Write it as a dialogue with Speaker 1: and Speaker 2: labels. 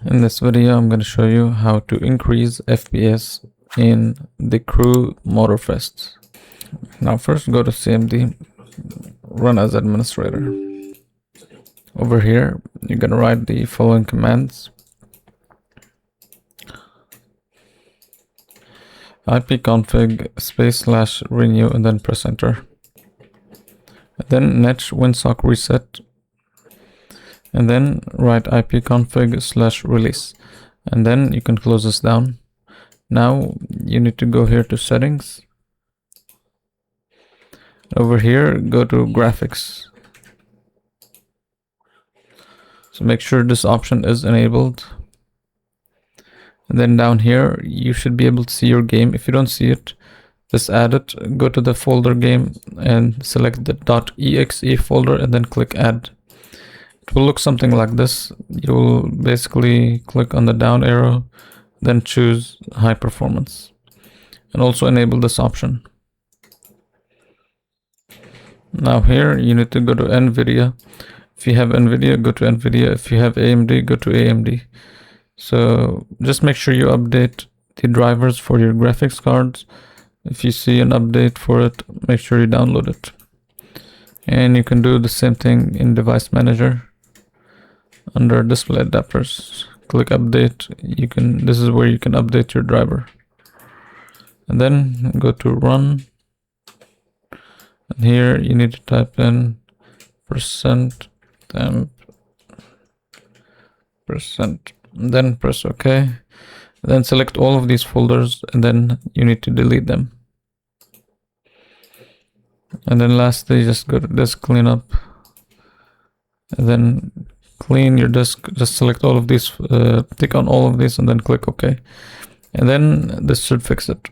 Speaker 1: In this video, I'm going to show you how to increase FPS in the Crew Motorfest. Now first go to CMD, run as administrator. Over here, you're going to write the following commands. ipconfig /renew and then press enter. And then net winsock reset. And then write ipconfig /release, and then you can close this down. Now you need to go here to settings. Over here, go to graphics. So make sure this option is enabled. And then down here, you should be able to see your game. If you don't see it, just add it. Go to the folder game and select the .exe folder and then click add. It will look something like this. You'll basically click on the down arrow, then choose high performance, and also enable this option. Now here you need to go to NVIDIA. If you have NVIDIA, go to NVIDIA. If you have AMD, go to AMD. So just make sure you update the drivers for your graphics cards. If you see an update for it, make sure you download it. And you can do the same thing in Device Manager. Under display adapters, click update. This is where you can update your driver. And then go to run. And here you need to type in %temp%, and then press OK. And then select all of these folders, and then you need to delete them. And then lastly, just go to disk cleanup, and then clean your disk. Just select all of these, tick on all of these, and then click OK. And then this should fix it.